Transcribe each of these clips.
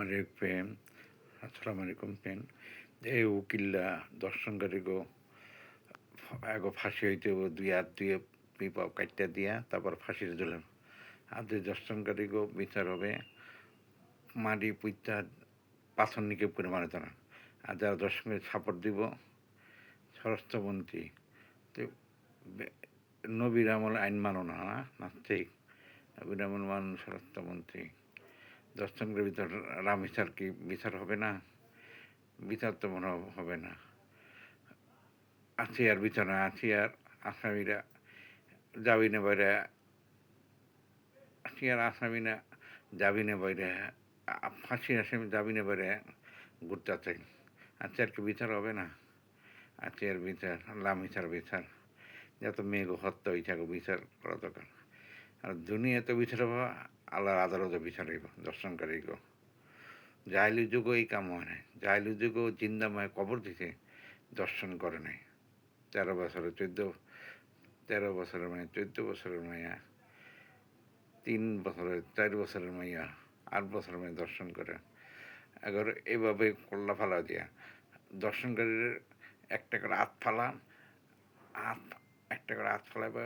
প্রেম আসসালামু আলাইকুম পেন এই উকিল্লা দর্শনকারী গো এগো ফাঁসি হইতে দুই হাত দুয়ে পিপা কাটটা দিয়া তারপর ফাঁসির দিলেন আর দুই দর্শনকারী গো বিচার হবে মাটি পুইতা পাথর নিক্ষেপ করে মারে না আর যারা দর্শনকারী সাপোর্ট দিব স্বরাষ্ট্রমন্ত্রী তো নবীর আমল আইন মানো না না ঠিক নবীর আমল মানুষ স্বরাষ্ট্রমন্ত্রী দর্শনকারীর ভিতর রাম বিচার কি বিচার হবে না বিচার তো মনে হবে না আছে আর বিচার না আছে আর আসামিরা জামিনে বাইরে আছে আর আসামিরা জামিনে বাইরে ফাঁসির আসামি জামিনে বাইরে ঘুরতে চাই আছে আর কি বিচার হবে না আছে আর বিচার লামিচার বিচার যত মেয়েগো হত্যা হয়ে থাকো বিচার করা দরকার আর দুনিয়াতে বিচার হবো আল্লাহর আদালতে বিচার হইব দর্শনকারী গো জাহিলি যুগও এই কাম হয় নাই জাহিলি যুগও জিন্দাময় কবর দিতে দর্শন করে নাই 13 বছরের মেয়ে 14 বছরের মেয়া 4 বছরের মেয়া 8 বছরের মেয়ে দর্শন করে এবার এভাবে কল্লা ফালা দিয়া দর্শনকারীর একটা করে হাত ফালান হাত একটা করে হাত ফালাইবে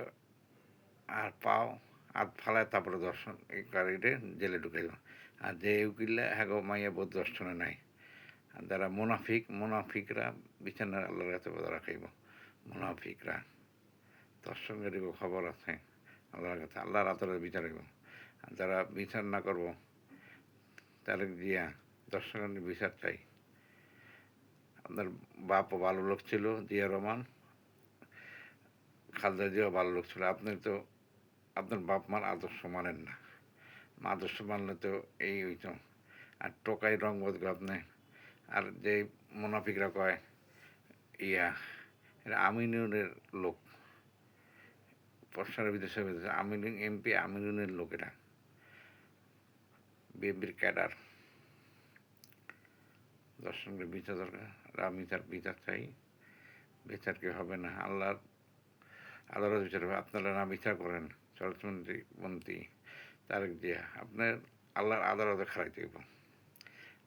আর পাও হাত ফালায় তারপরে দর্শন এই গাড়িতে জেলে ঢুকাইল আর যে উকিল্লা হ্যাঁ মাইয়া বোধ দর্শনে নাই আর যারা মোনাফিকরা বিছানার আল্লাহর কাছে রাখাইব মোনাফিকরা দর্শনকারী খবর আছে আল্লাহর কাছে আল্লাহর আতরের বিচার হইব আর যারা বিচার না করব তাদের দিয়া দর্শনকারী বিচার চাই আপনার বাপও ভালো লোক ছিল জিয়া রহমান খালেদা জিয়াও ভালো লোক ছিল আপনি তো আপনার বাপ মার আদর্শ মানেন না আদর্শ মানলে তো এই হইতো আর টোকাই রং বদলে আপনি আর যে মুনাফিকরা কয় ইয়া এটা আমিনুরের লোক পশ্চার বিদেশে আমিনুন এমপি আমিনুনের লোক এটা বিএনপির ক্যাডার দর্শনকে বিচার দরকার বিচার চাই বিচার কি হবে না আল্লাহর আদালত বিচার হবে আপনারা না বিচার করেন স্বরাষ্ট্রমন্ত্রী মন্ত্রী তারেক জিয়া আপনার আল্লাহর আদালতে খাড়াই দেব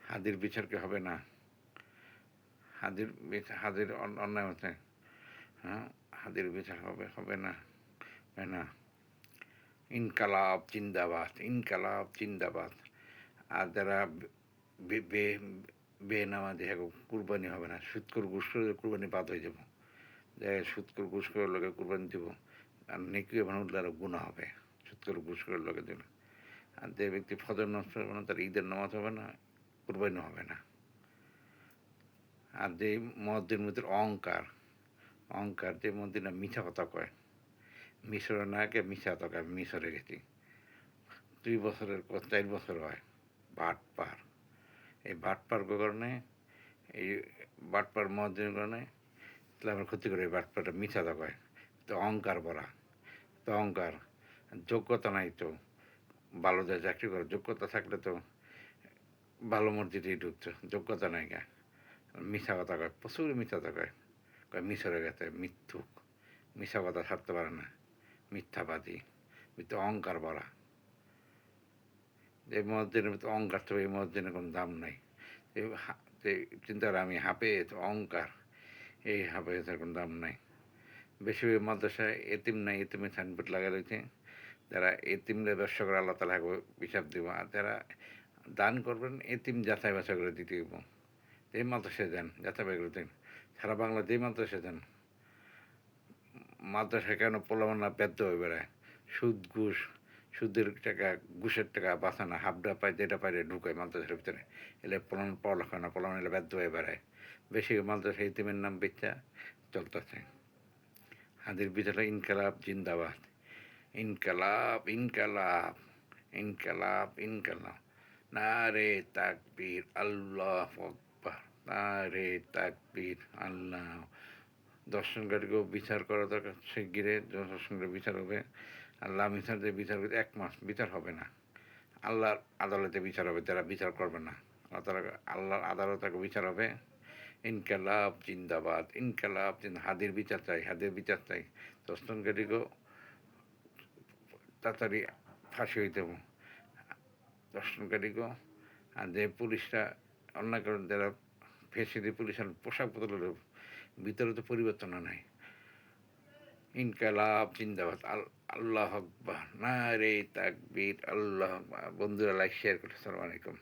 হাদির বিচার কি হবে না হাদির অন্যায় হচ্ছে হ্যাঁ হাদির বিচার হবে না না ইনকালাব জিন্দাবাদ আর যারা বেনামাজি হ্যাঁ কুরবানি হবে না সুৎকর ঘুষ করে কুরবানি বাদ হয়ে যাব যে সুৎকর ঘুষ করে লোকে কুরবানি দেব আর নেকিও মানুষ আরও গুণা হবে সুৎকর ঘুষ করে লোকে দেবে আর যে ব্যক্তি ফজর নষ্ট হবে না তার ঈদের নামাজ হবে না কুরবানি হবে না আর যে মসজিদের মধ্যে অহংকার যে মসজিদ না মিছা কথা কয় মিশরে না কে মিছা কথা কয় মিশরে গেছি 2 বছরের 4 বছর হয় বাটপার এই বাটপার কারণে এই বাটপার মসজিদের কারণে ইসলামের ক্ষতি করে এই বাটপারটা মিছা কথা কয় তো অহংকার ভরা তো অহংকার যোগ্যতা নাই তো ভালো যায় চাকরি করে যোগ্যতা থাকলে তো ভালো মসজিদেই ঢুকতো যোগ্যতা নাই গা মিশা কথা কয় প্রচুর মিথ্যা কথা কয় মিশরে গেছে মিথ্যুক মিশা কথা ছাড়তে পারে না মিথ্যাবাদী অহংকার ভরা যে মসজিদের ভিতরে অহংকার তো এই মসজিদের কোনো দাম নাই যে চিন্তা করে আমি হাফেজ অহংকার এই হাফেজের কোনো দাম নাই বেশিরভাগ মাদ্রাসায় এতিম নাই এতিমের সাইনবোর্ড লাগা রয়েছে যারা এতিমরা ব্যবসা করে আল্লাহ তালা হিসাব দিব আর যারা দান করবেন এতিম যাচাই বাছাই করে দিতে দিব যেই মাদ্রাসায় দেন যাচাই বাছাই করে দিন সারা বাংলা যেই মাদ্রাসায় দেন মাদ্রাসায় কেন পোলামানা ব্যর্থ হয়ে বেড়ায় সুদের টাকা ঘুষের টাকা বাঁচানো হাফডা পায় যেটা পায় ঢুকায় মাদ্রাসার ভিতরে এলে পড়ালেখা না পোলামান এলে ব্যর্থ হয়ে বেড়ায় বেশি মাদ্রাসা ইতিমের নাম বেচা চলতেছে হাদির বিচারে ইনকালাব জিন্দাবাদ ইনকালাব ইনকালাব ইনকালাব ইনকালাব না রে তাকবীর আল্লাহ আকবার না রে তাকবীর আল্লাহ দর্শনকারীকেও বিচার করা দরকার শিগগিরে দর্শনকারী বিচার হবে আল্লাহ মিশার যে বিচার হবে 1 মাস বিচার হবে না আল্লাহর আদালতে বিচার হবে যারা বিচার করবে না আল্লাহর আদালতে বিচার হবে ইনকালাব জিন্দাবাদ ইনকালাব হাদির বিচার চাই দর্শনকারীকেও তাড়াতাড়ি ফাঁসি হইতে হবে দর্শনকারীকেও আর যে পুলিশরা অন্যায় করে যারা ফেসিলি পুলিশের পোশাক বদলের ভিতরে তো পরিবর্তন নাই। ইনকালাব জিন্দাবাদ আল্লাহ আকবার নারে তাকবীর আল্লাহ আকবার। বন্ধুরা লাইক শেয়ার করতে আসসালামু আলাইকুম।